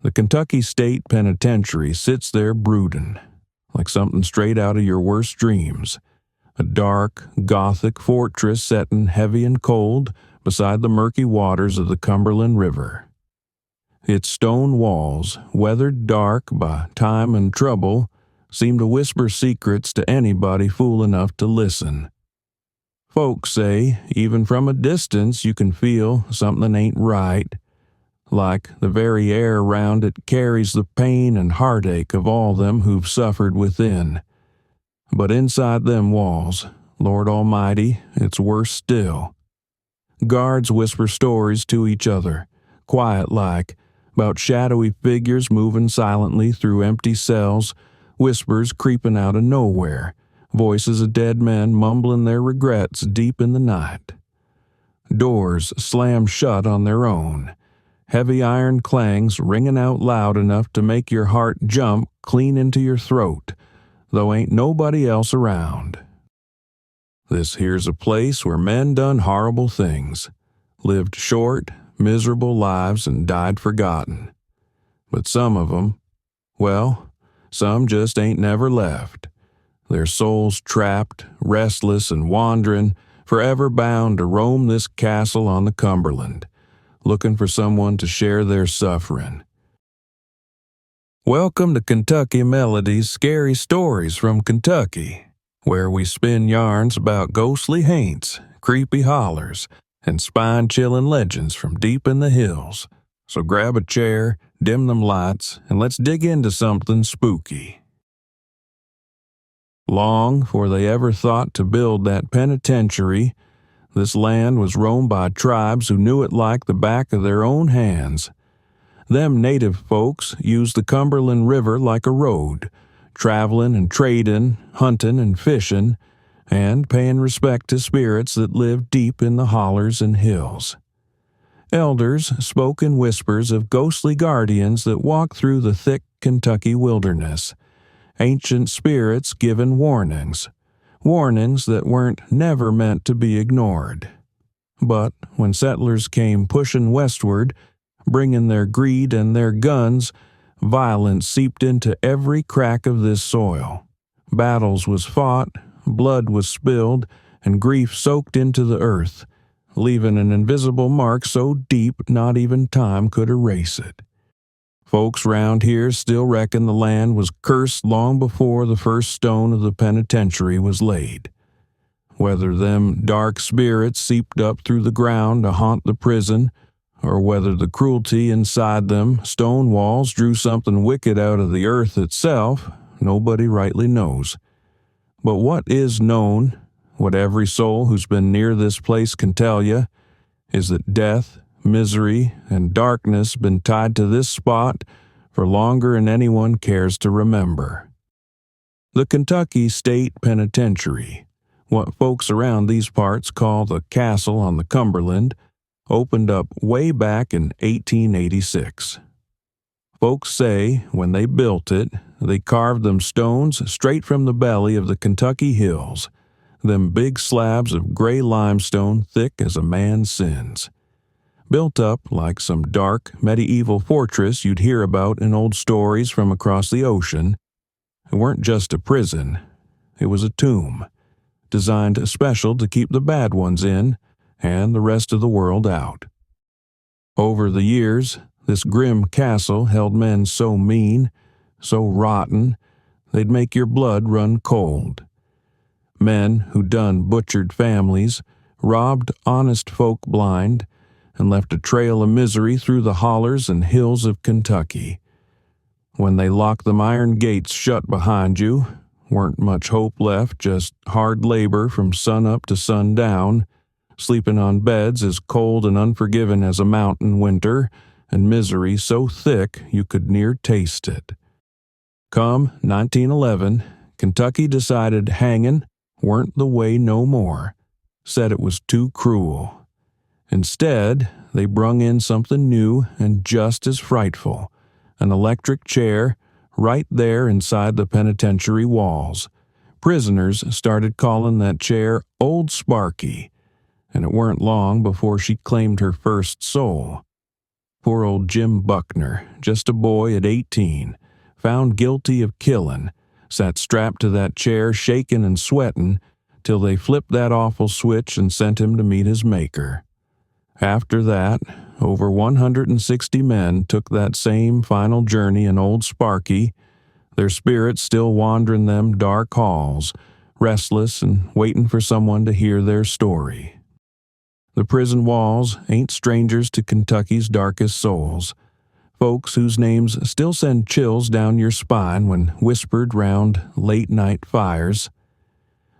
The Kentucky State Penitentiary sits there brooding, like something straight out of your worst dreams. A dark, Gothic fortress setting heavy and cold beside the murky waters of the Cumberland River. Its stone walls, weathered dark by time and trouble, seem to whisper secrets to anybody fool enough to listen. Folks say, even from a distance you can feel something ain't right, like the very air round it carries the pain and heartache of all them who've suffered within. But inside them walls, Lord Almighty, it's worse still. Guards whisper stories to each other, quiet-like, about shadowy figures moving silently through empty cells, whispers creeping out of nowhere, voices of dead men mumbling their regrets deep in the night. Doors slam shut on their own, heavy iron clangs ringing out loud enough to make your heart jump clean into your throat, though ain't nobody else around. This here's a place where men done horrible things, lived short, miserable lives and died forgotten. But some of 'em, well, some just ain't never left. Their souls trapped, restless and wandering, forever bound to roam this castle on the Cumberland, looking for someone to share their suffering. Welcome to Kentucky Melody's Scary Stories from Kentucky, where we spin yarns about ghostly haints, creepy hollers, and spine-chilling legends from deep in the hills. So grab a chair, dim them lights, and let's dig into something spooky. Long before they ever thought to build that penitentiary, this land was roamed by tribes who knew it like the back of their own hands. Them native folks used the Cumberland River like a road, traveling and trading, hunting and fishing, and paying respect to spirits that lived deep in the hollers and hills. Elders spoke in whispers of ghostly guardians that walked through the thick Kentucky wilderness, ancient spirits giving warnings that weren't never meant to be ignored. But when settlers came pushing westward, bringing their greed and their guns, violence seeped into every crack of this soil. Battles was fought, blood was spilled, and grief soaked into the earth, leaving an invisible mark so deep not even time could erase it. Folks round here still reckon the land was cursed long before the first stone of the penitentiary was laid. Whether them dark spirits seeped up through the ground to haunt the prison, or whether the cruelty inside them stone walls drew something wicked out of the earth itself, nobody rightly knows. But what is known, what every soul who's been near this place can tell you, is that death, misery, and darkness been tied to this spot for longer than anyone cares to remember. The Kentucky State Penitentiary, what folks around these parts call the Castle on the Cumberland, opened up way back in 1886. Folks say when they built it, they carved them stones straight from the belly of the Kentucky hills, them big slabs of gray limestone thick as a man's sins. Built up like some dark, medieval fortress you'd hear about in old stories from across the ocean, it weren't just a prison, it was a tomb, designed special to keep the bad ones in and the rest of the world out. Over the years, this grim castle held men so mean, so rotten, they'd make your blood run cold. Men who done butchered families, robbed honest folk blind, and left a trail of misery through the hollers and hills of Kentucky. When they locked them iron gates shut behind you, weren't much hope left, just hard labor from sun up to sundown, sleeping on beds as cold and unforgiving as a mountain winter, and misery so thick you could near taste it. Come 1911, Kentucky decided hanging weren't the way no more, said it was too cruel. Instead, they brung in something new and just as frightful, an electric chair right there inside the penitentiary walls. Prisoners started calling that chair Old Sparky, and it weren't long before she claimed her first soul. Poor old Jim Buckner, just a boy at 18, found guilty of killing, sat strapped to that chair shaking and sweating till they flipped that awful switch and sent him to meet his maker. After that, over 160 men took that same final journey in old Sparky, their spirits still wandering them dark halls, restless and waiting for someone to hear their story. The prison walls ain't strangers to Kentucky's darkest souls, folks whose names still send chills down your spine when whispered round late-night fires.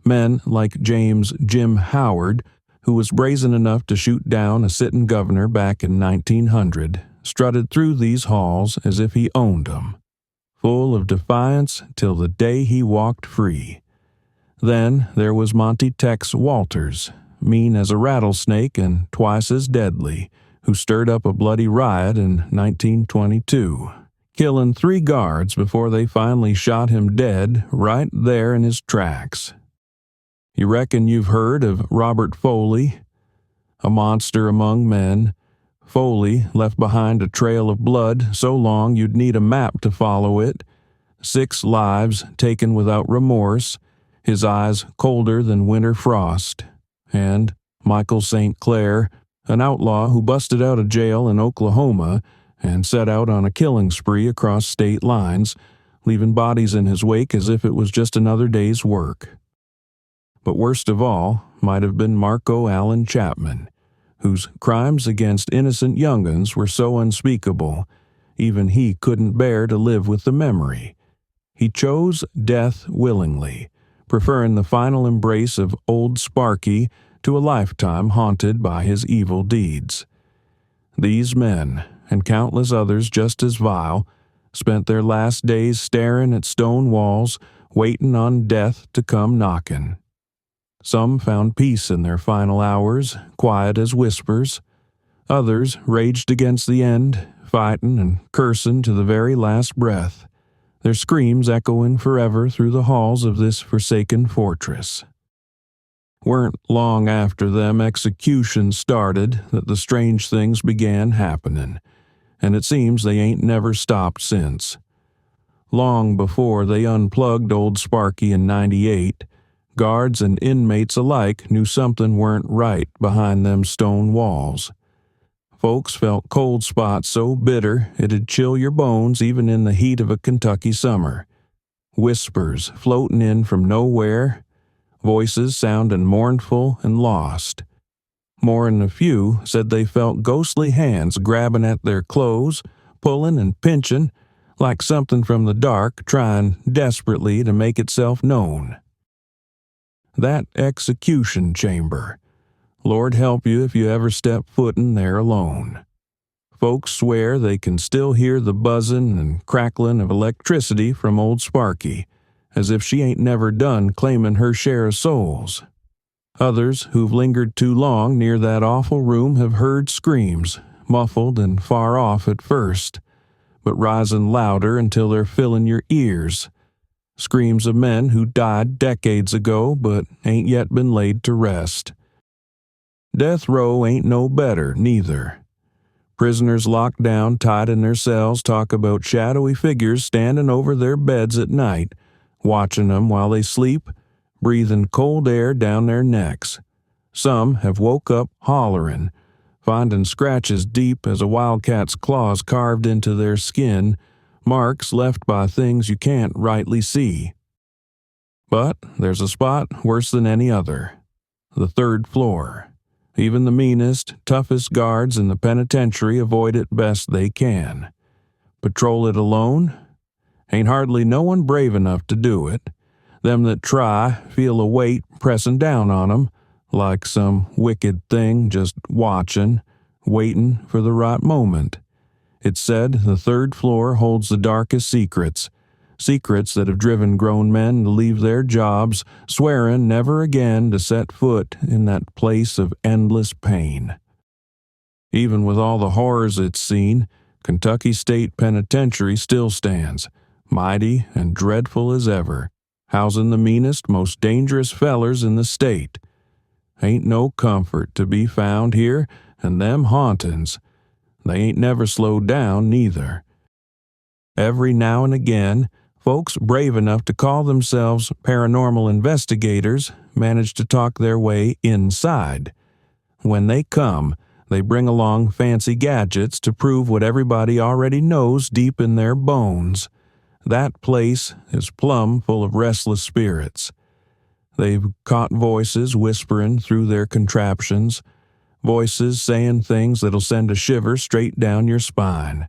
Men like James Jim Howard, who was brazen enough to shoot down a sitting governor back in 1900, strutted through these halls as if he owned them, full of defiance till the day he walked free. Then there was Monty Tex Walters, mean as a rattlesnake and twice as deadly, who stirred up a bloody riot in 1922, killing 3 guards before they finally shot him dead right there in his tracks. You reckon you've heard of Robert Foley? A monster among men, Foley left behind a trail of blood so long you'd need a map to follow it, 6 lives taken without remorse, his eyes colder than winter frost. And Michael St. Clair, an outlaw who busted out of jail in Oklahoma and set out on a killing spree across state lines, leaving bodies in his wake as if it was just another day's work. But worst of all might have been Marco Allen Chapman, whose crimes against innocent young'uns were so unspeakable, even he couldn't bear to live with the memory. He chose death willingly, preferring the final embrace of old Sparky to a lifetime haunted by his evil deeds. These men, and countless others just as vile, spent their last days staring at stone walls, waiting on death to come knocking. Some found peace in their final hours, quiet as whispers. Others raged against the end, fighting and cursing to the very last breath, their screams echoing forever through the halls of this forsaken fortress. Weren't long after them executions started that the strange things began happening, and it seems they ain't never stopped since. Long before they unplugged old Sparky in '98, guards and inmates alike knew something weren't right behind them stone walls. Folks felt cold spots so bitter it'd chill your bones even in the heat of a Kentucky summer. Whispers floating in from nowhere, voices sounding mournful and lost. More'n a few said they felt ghostly hands grabbing at their clothes, pulling and pinching, like something from the dark trying desperately to make itself known. That execution chamber. Lord help you if you ever step foot in there alone. Folks swear they can still hear the buzzing and crackling of electricity from old Sparky, as if she ain't never done claiming her share of souls. Others who've lingered too long near that awful room have heard screams, muffled and far off at first, but rising louder until they're filling your ears. Screams of men who died decades ago but ain't yet been laid to rest. Death row ain't no better, neither. Prisoners locked down tight in their cells talk about shadowy figures standing over their beds at night, watching them while they sleep, breathing cold air down their necks. Some have woke up hollering, finding scratches deep as a wildcat's claws carved into their skin, marks left by things you can't rightly see. But there's a spot worse than any other. The 3rd floor. Even the meanest, toughest guards in the penitentiary avoid it best they can. Patrol it alone? Ain't hardly no one brave enough to do it. Them that try feel a weight pressing down on 'em, like some wicked thing just watching, waiting for the right moment. It's said the 3rd floor holds the darkest secrets, secrets that have driven grown men to leave their jobs, swearing never again to set foot in that place of endless pain. Even with all the horrors it's seen, Kentucky State Penitentiary still stands, mighty and dreadful as ever, housing the meanest, most dangerous fellers in the state. Ain't no comfort to be found here, and them hauntings, They ain't never slowed down, neither. Every now and again, folks brave enough to call themselves paranormal investigators manage to talk their way inside. When they come, they bring along fancy gadgets to prove what everybody already knows deep in their bones. That place is plumb full of restless spirits. They've caught voices whispering through their contraptions, voices saying things that'll send a shiver straight down your spine.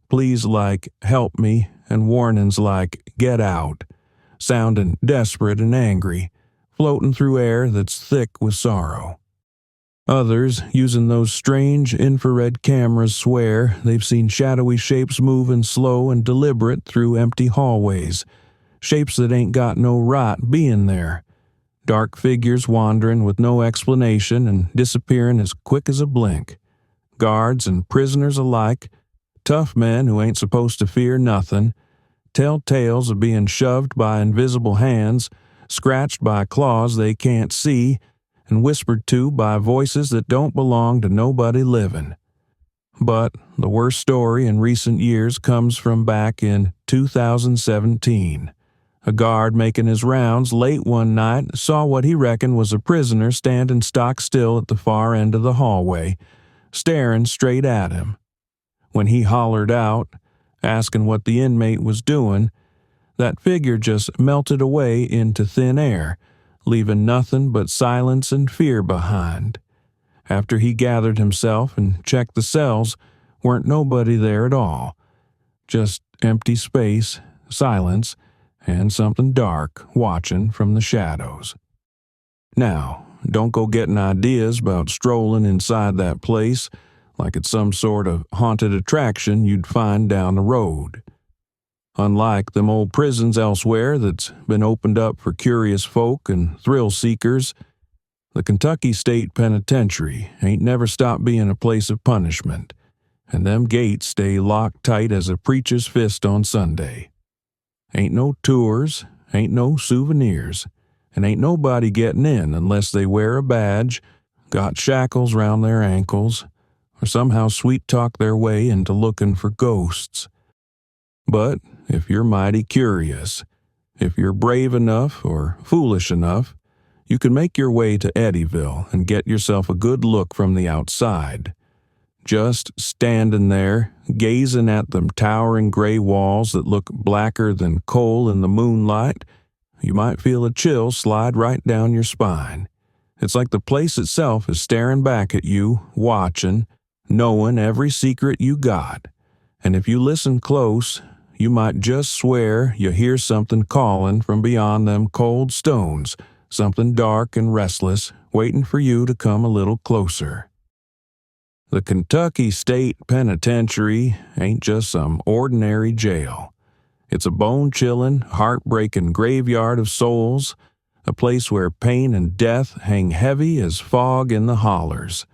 Pleas like, "Help me," and warnings like, "Get out," sounding desperate and angry, floating through air that's thick with sorrow. Others, using those strange infrared cameras, swear they've seen shadowy shapes moving slow and deliberate through empty hallways, shapes that ain't got no right being there, dark figures wandering with no explanation and disappearing as quick as a blink. Guards and prisoners alike, tough men who ain't supposed to fear nothing, tell tales of being shoved by invisible hands, scratched by claws they can't see, and whispered to by voices that don't belong to nobody living. But the worst story in recent years comes from back in 2017. A guard making his rounds late one night saw what he reckoned was a prisoner standing stock still at the far end of the hallway, staring straight at him. When he hollered out, asking what the inmate was doing, that figure just melted away into thin air, leaving nothing but silence and fear behind. After he gathered himself and checked the cells, weren't nobody there at all. Just empty space, silence, and something dark watching from the shadows. Now, don't go getting ideas about strolling inside that place like it's some sort of haunted attraction you'd find down the road. Unlike them old prisons elsewhere that's been opened up for curious folk and thrill seekers, the Kentucky State Penitentiary ain't never stopped being a place of punishment, and them gates stay locked tight as a preacher's fist on Sunday. Ain't no tours, ain't no souvenirs, and ain't nobody getting in unless they wear a badge, got shackles round their ankles, or somehow sweet-talk their way into looking for ghosts. But if you're mighty curious, if you're brave enough or foolish enough, you can make your way to Eddyville and get yourself a good look from the outside. Just standing there, gazing at them towering gray walls that look blacker than coal in the moonlight, you might feel a chill slide right down your spine. It's like the place itself is staring back at you, watching, knowing every secret you got. And if you listen close, you might just swear you hear something calling from beyond them cold stones, something dark and restless, waiting for you to come a little closer. The Kentucky State Penitentiary ain't just some ordinary jail. It's a bone-chilling, heart-breaking graveyard of souls, a place where pain and death hang heavy as fog in the hollers.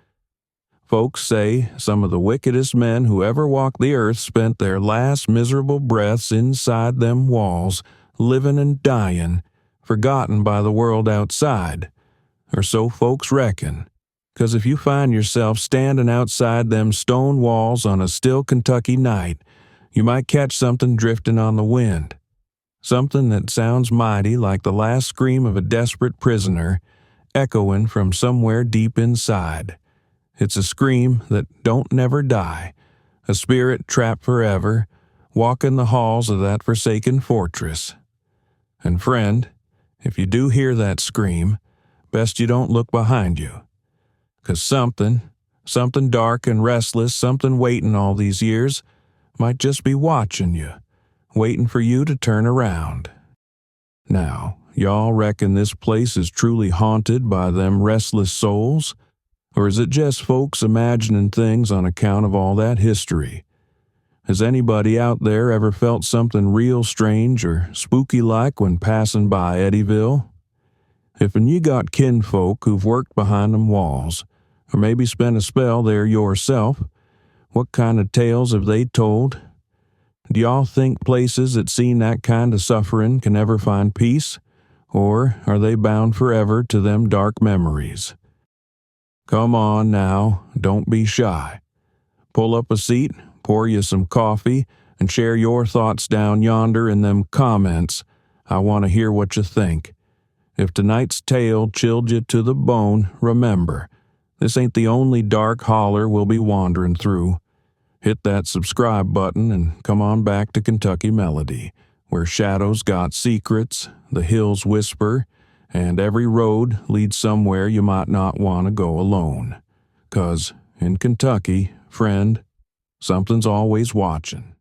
Folks say some of the wickedest men who ever walked the earth spent their last miserable breaths inside them walls, living and dying, forgotten by the world outside. Or so folks reckon. 'Cause if you find yourself standing outside them stone walls on a still Kentucky night, you might catch something drifting on the wind. Something that sounds mighty like the last scream of a desperate prisoner, echoing from somewhere deep inside. It's a scream that don't never die, a spirit trapped forever, walking the halls of that forsaken fortress. And friend, if you do hear that scream, best you don't look behind you. 'Cause something dark and restless, something waiting all these years, might just be watching you, waiting for you to turn around. Now, y'all reckon this place is truly haunted by them restless souls? Or is it just folks imagining things on account of all that history? Has anybody out there ever felt something real strange or spooky-like when passing by Eddyville? If'n you got kinfolk who've worked behind them walls, or maybe spent a spell there yourself, what kind of tales have they told? Do y'all think places that seen that kind of suffering can ever find peace, or are they bound forever to them dark memories? Come on now, don't be shy. pull up a seat, pour you some coffee, and share your thoughts down yonder in them comments. I want to hear what you think. If tonight's tale chilled you to the bone, remember, this ain't the only dark holler we'll be wandering through. Hit that subscribe button and come on back to Kentucky Melody, where shadows got secrets, the hills whisper, and every road leads somewhere you might not want to go alone. 'Cause in Kentucky, friend, something's always watching.